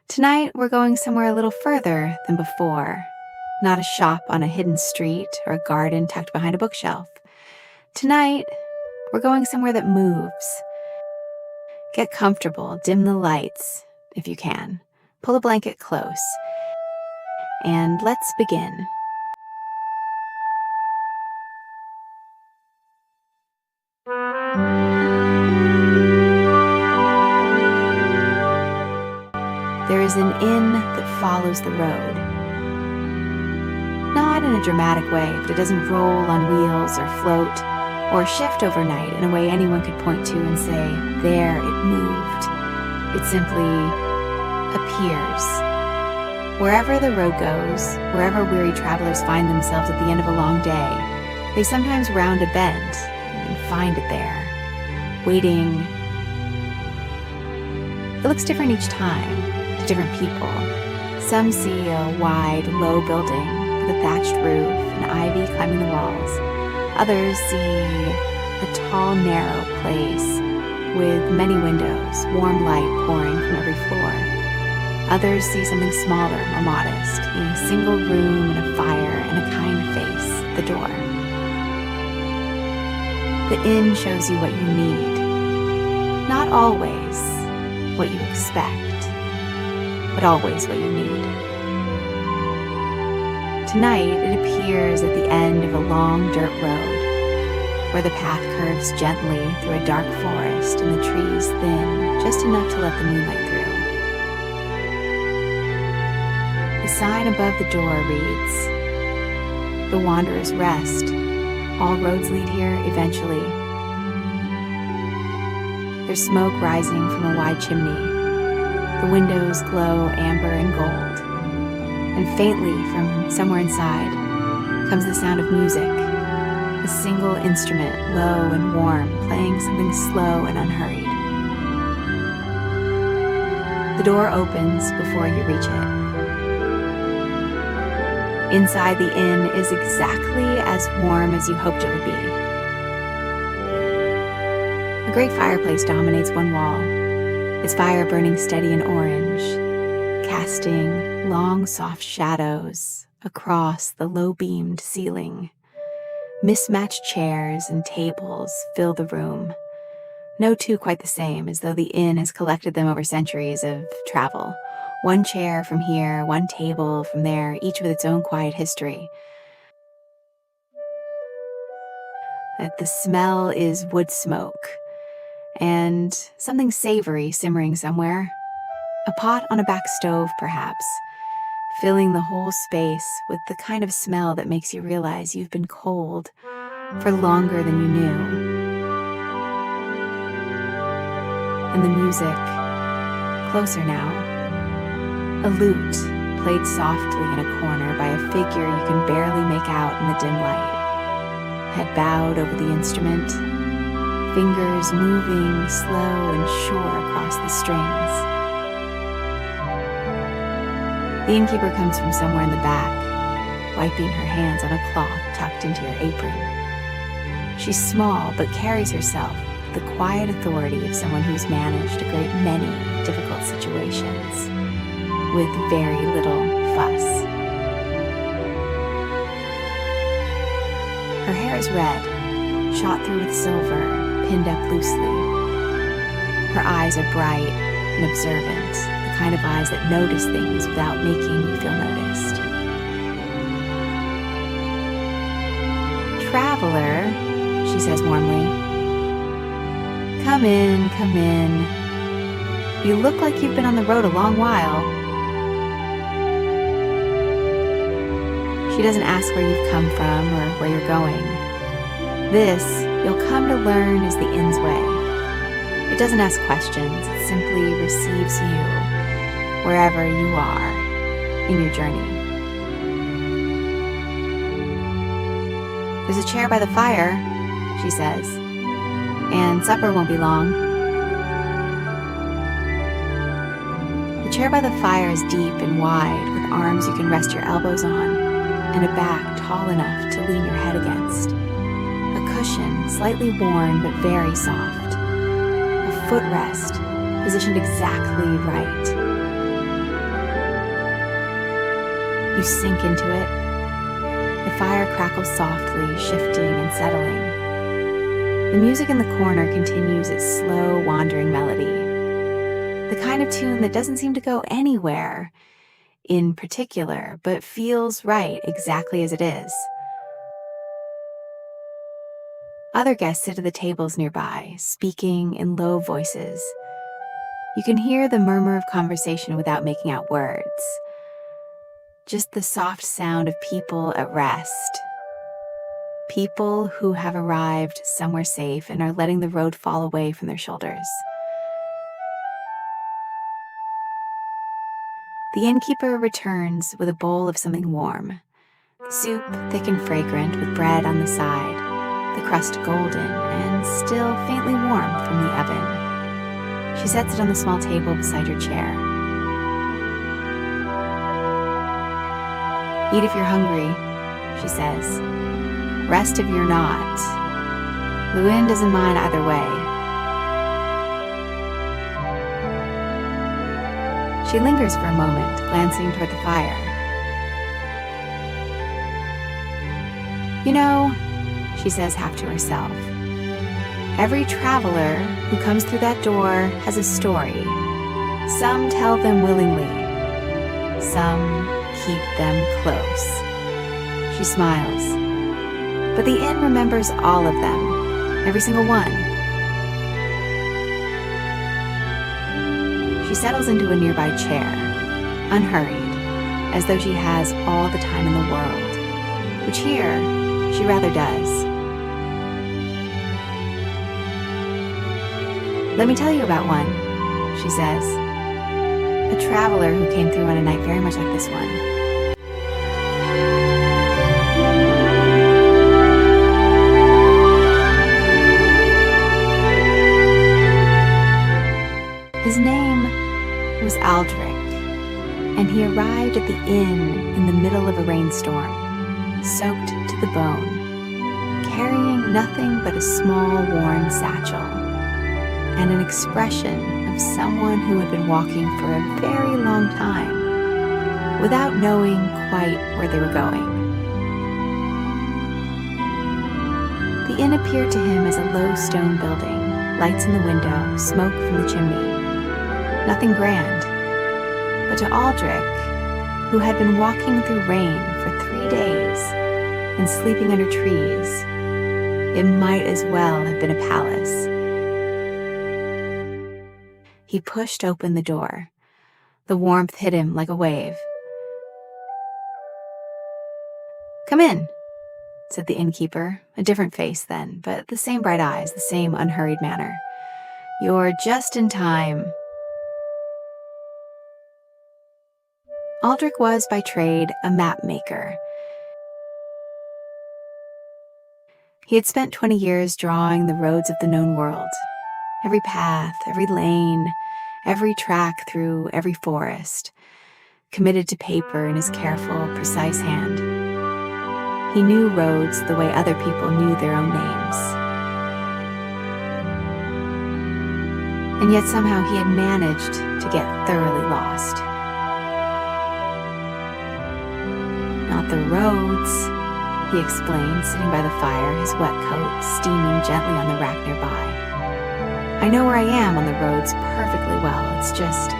Tonight, we're going somewhere a little further than before. Not a shop on a hidden street or a garden tucked behind a bookshelf. Tonight, we're going somewhere that moves. Get comfortable, dim the lights, if you can. Pull a blanket close. And let's begin. There is an inn that follows the road. Not in a dramatic way, but it doesn't roll on wheels or float or shift overnight in a way anyone could point to and say, there, it moved. It simply appears. Wherever the road goes, wherever weary travelers find themselves at the end of a long day, they sometimes round a bend and find it there, waiting. It looks different each time. Different people. Some see a wide, low building with a thatched roof and ivy climbing the walls. Others see a tall, narrow place with many windows, warm light pouring from every floor. Others see something smaller, more modest, in a single room and a fire and a kind face at the door. The inn shows you what you need. Not always what you expect, but always what you need. Tonight, it appears at the end of a long dirt road, where the path curves gently through a dark forest and the trees thin, just enough to let the moonlight through. The sign above the door reads, "The Wanderer's Rest. All roads lead here eventually." There's smoke rising from a wide chimney. The windows glow amber and gold, and faintly from somewhere inside comes the sound of music, a single instrument, low and warm, playing something slow and unhurried. The door opens before you reach it. Inside the inn is exactly as warm as you hoped it would be. A great fireplace dominates one wall, its fire burning steady and orange, casting long, soft shadows across the low-beamed ceiling. Mismatched chairs and tables fill the room, no two quite the same, as though the inn has collected them over centuries of travel. One chair from here, one table from there, each with its own quiet history. The smell is wood smoke, and something savory simmering somewhere. A pot on a back stove, perhaps, filling the whole space with the kind of smell that makes you realize you've been cold for longer than you knew. And the music, closer now. A lute played softly in a corner by a figure you can barely make out in the dim light. Head bowed over the instrument, fingers moving slow and sure across the strings. The innkeeper comes from somewhere in the back, wiping her hands on a cloth tucked into her apron. She's small, but carries herself with the quiet authority of someone who's managed a great many difficult situations with very little fuss. Her hair is red, shot through with silver, pinned up loosely. Her eyes are bright and observant, the kind of eyes that notice things without making you feel noticed. "Traveler," she says warmly. Come in, come in. You look like you've been on the road a long while." She doesn't ask where you've come from or where you're going. This, you'll come to learn, is the inn's way. It doesn't ask questions, it simply receives you wherever you are in your journey. "There's a chair by the fire," she says, "and supper won't be long." The chair by the fire is deep and wide, with arms you can rest your elbows on, and a back tall enough to lean your head against. A cushion, slightly worn but very soft. A footrest, positioned exactly right. You sink into it. The fire crackles softly, shifting and settling. The music in the corner continues its slow, wandering melody. The kind of tune that doesn't seem to go anywhere in particular, but feels right exactly as it is. Other guests sit at the tables nearby, speaking in low voices. You can hear the murmur of conversation without making out words. Just the soft sound of people at rest. People who have arrived somewhere safe and are letting the road fall away from their shoulders. The innkeeper returns with a bowl of something warm. Soup, thick and fragrant, with bread on the side, the crust golden and still faintly warm from the oven. She sets it on the small table beside your chair. "Eat if you're hungry," she says. "Rest if you're not. Luin doesn't mind either way." She lingers for a moment, glancing toward the fire. "You know," she says half to herself, "every traveler who comes through that door has a story. Some tell them willingly. Some keep them close." She smiles. "But the inn remembers all of them, every single one." She settles into a nearby chair, unhurried, as though she has all the time in the world, which here she rather does. "Let me tell you about one," she says. "A traveler who came through on a night very much like this one." His name was Aldric, and he arrived at the inn in the middle of a rainstorm, soaked to the bone, carrying nothing but a small worn satchel, and an expression of someone who had been walking for a very long time, without knowing quite where they were going. The inn appeared to him as a low stone building, lights in the window, smoke from the chimney. Nothing grand, but to Aldric, who had been walking through rain for 3 days and sleeping under trees, it might as well have been a palace. He pushed open the door. The warmth hit him like a wave. "Come in," said the innkeeper, a different face then, but the same bright eyes, the same unhurried manner. "You're just in time." Aldric was, by trade, a mapmaker. He had spent 20 years drawing the roads of the known world. Every path, every lane, every track through every forest, committed to paper in his careful, precise hand. He knew roads the way other people knew their own names. And yet somehow he had managed to get thoroughly lost. "Not the roads," he explained, sitting by the fire, his wet coat steaming gently on the rack nearby. "I know where I am on the roads perfectly well. It's just,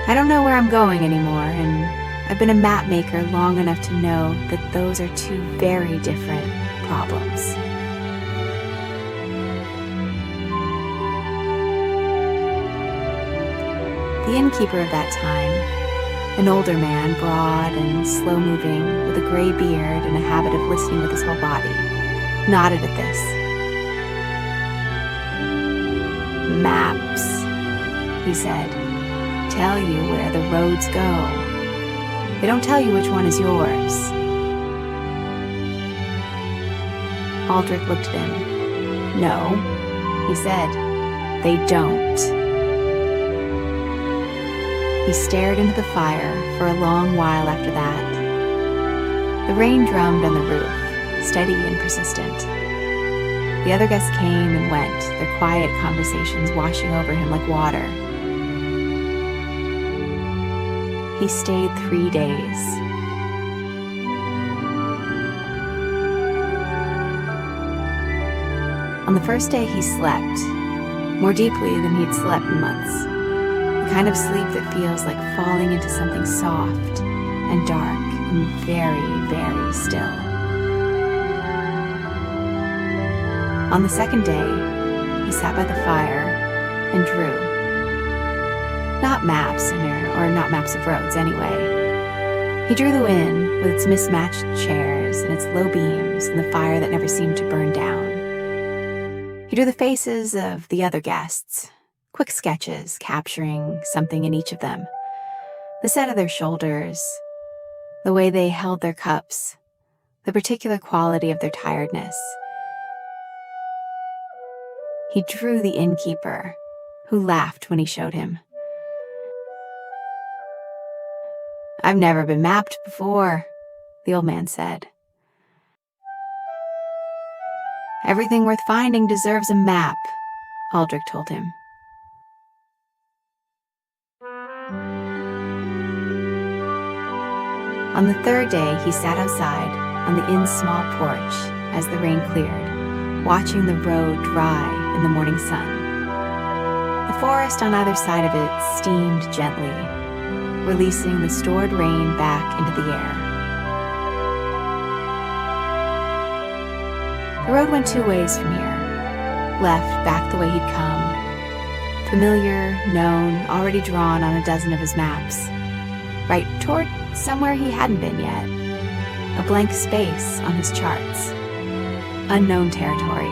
I don't know where I'm going anymore, and I've been a mapmaker long enough to know that those are two very different problems." The innkeeper of that time, an older man, broad and slow-moving, with a gray beard and a habit of listening with his whole body, nodded at this. "Maps," he said, "tell you where the roads go. They don't tell you which one is yours." Aldric looked at him. "No," he said, "they don't." He stared into the fire for a long while after that. The rain drummed on the roof, steady and persistent. The other guests came and went, their quiet conversations washing over him like water. He stayed 3 days. On the first day he slept, more deeply than he'd slept in months. The kind of sleep that feels like falling into something soft and dark and very, very still. On the second day, he sat by the fire and drew. Not maps, or not maps of roads anyway. He drew the inn with its mismatched chairs and its low beams and the fire that never seemed to burn down. He drew the faces of the other guests, quick sketches capturing something in each of them. The set of their shoulders, the way they held their cups, the particular quality of their tiredness. He drew the innkeeper, who laughed when he showed him. "I've never been mapped before," the old man said. "Everything worth finding deserves a map," Aldric told him. On the third day, he sat outside on the inn's small porch as the rain cleared, watching the road dry in the morning sun. The forest on either side of it steamed gently, releasing the stored rain back into the air. The road went 2 ways from here, left back the way he'd come, familiar, known, already drawn on a dozen of his maps, right toward somewhere he hadn't been yet, a blank space on his charts, unknown territory.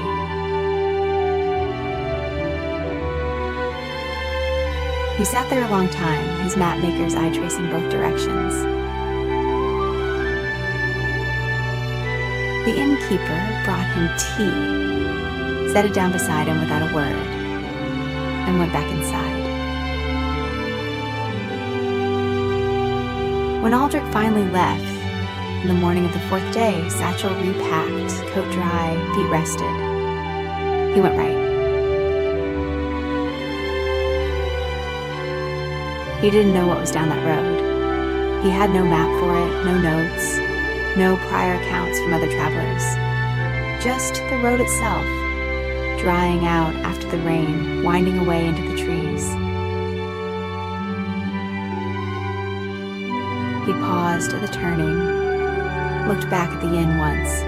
He sat there a long time, his mapmaker's eye tracing both directions. The innkeeper brought him tea, set it down beside him without a word, and went back inside. When Aldric finally left, in the morning of the 4th day, satchel repacked, coat dry, feet rested, he went right. He didn't know what was down that road. He had no map for it, no notes, no prior accounts from other travelers. Just the road itself, drying out after the rain, winding away into the trees. He paused at the turning, looked back at the inn once.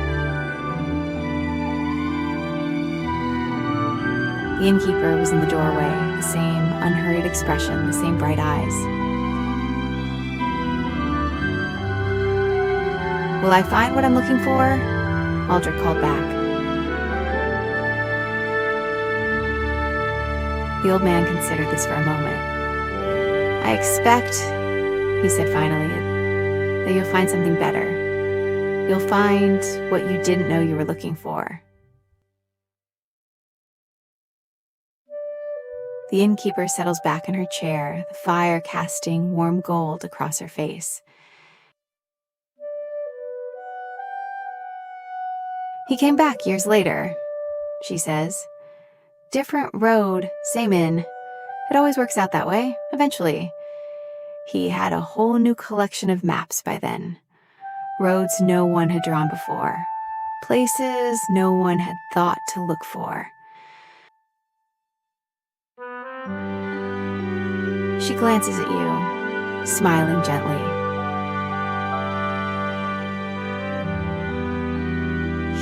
The innkeeper was in the doorway, the same unhurried expression, the same bright eyes. "Will I find what I'm looking for?" Aldric called back. The old man considered this for a moment. "I expect," he said finally, "that you'll find something better. You'll find what you didn't know you were looking for." The innkeeper settles back in her chair, the fire casting warm gold across her face. "He came back years later," she says. "Different road, same inn. It always works out that way, eventually. He had a whole new collection of maps by then. Roads no one had drawn before. Places no one had thought to look for." She glances at you, smiling gently.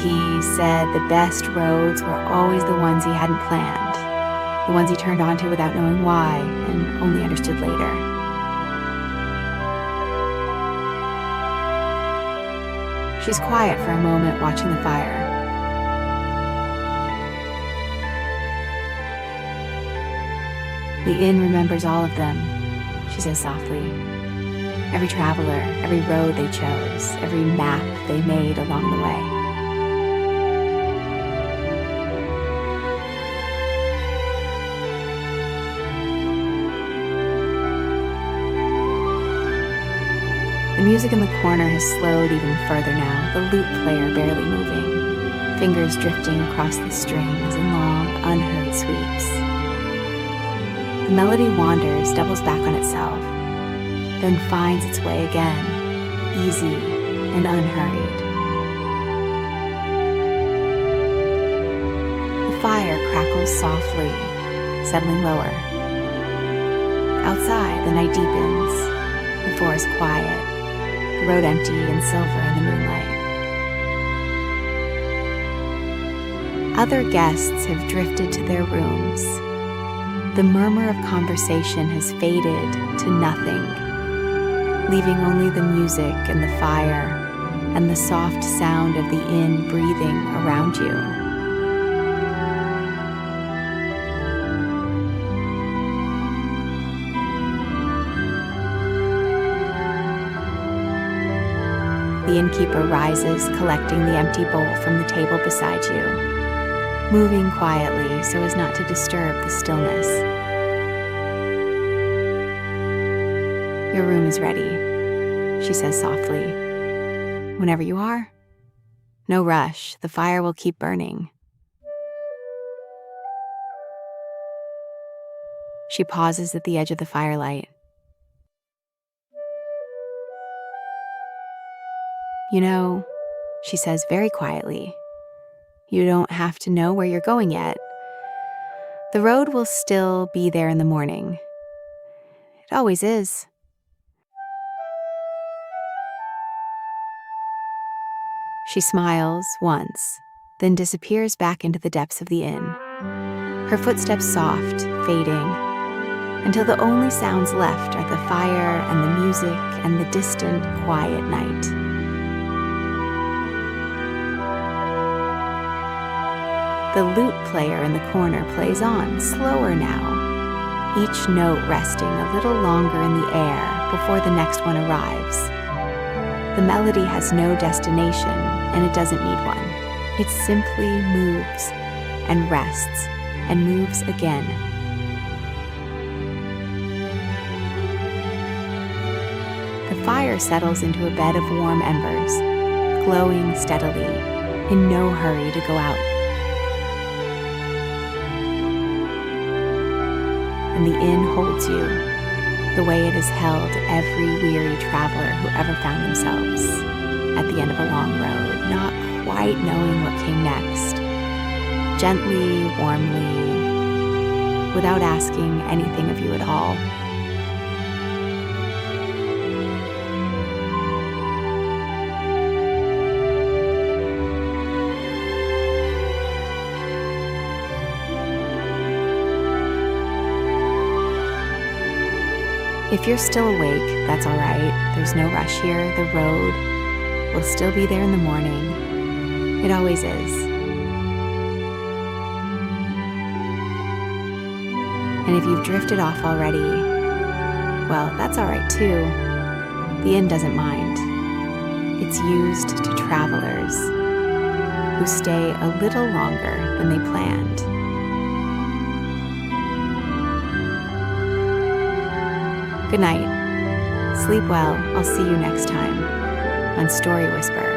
"He said the best roads were always the ones he hadn't planned, the ones he turned onto without knowing why and only understood later." She's quiet for a moment, watching the fire. "The inn remembers all of them," she says softly. "Every traveler, every road they chose, every map they made along the way." The music in the corner has slowed even further now, the lute player barely moving, fingers drifting across the strings in long, unhurried sweeps. The melody wanders, doubles back on itself, then finds its way again, easy and unhurried. The fire crackles softly, settling lower. Outside, the night deepens, the forest quiet, the road empty and silver in the moonlight. Other guests have drifted to their rooms. The murmur of conversation has faded to nothing, leaving only the music and the fire and the soft sound of the inn breathing around you. The innkeeper rises, collecting the empty bowl from the table beside you, moving quietly so as not to disturb the stillness. "Your room is ready," she says softly. "Whenever you are. No rush, the fire will keep burning." She pauses at the edge of the firelight. "You know," she says very quietly, "you don't have to know where you're going yet. The road will still be there in the morning. It always is." She smiles once, then disappears back into the depths of the inn, her footsteps soft, fading, until the only sounds left are the fire and the music and the distant, quiet night. The lute player in the corner plays on, slower now, each note resting a little longer in the air before the next one arrives. The melody has no destination, and it doesn't need one. It simply moves and rests and moves again. The fire settles into a bed of warm embers, glowing steadily, in no hurry to go out. And the inn holds you, the way it has held every weary traveler who ever found themselves at the end of a long road, not quite knowing what came next, gently, warmly, without asking anything of you at all. If you're still awake, that's all right. There's no rush here. The road will still be there in the morning. It always is. And if you've drifted off already, well, that's all right too. The inn doesn't mind. It's used to travelers who stay a little longer than they planned. Good night. Sleep well. I'll see you next time on Story Whisper.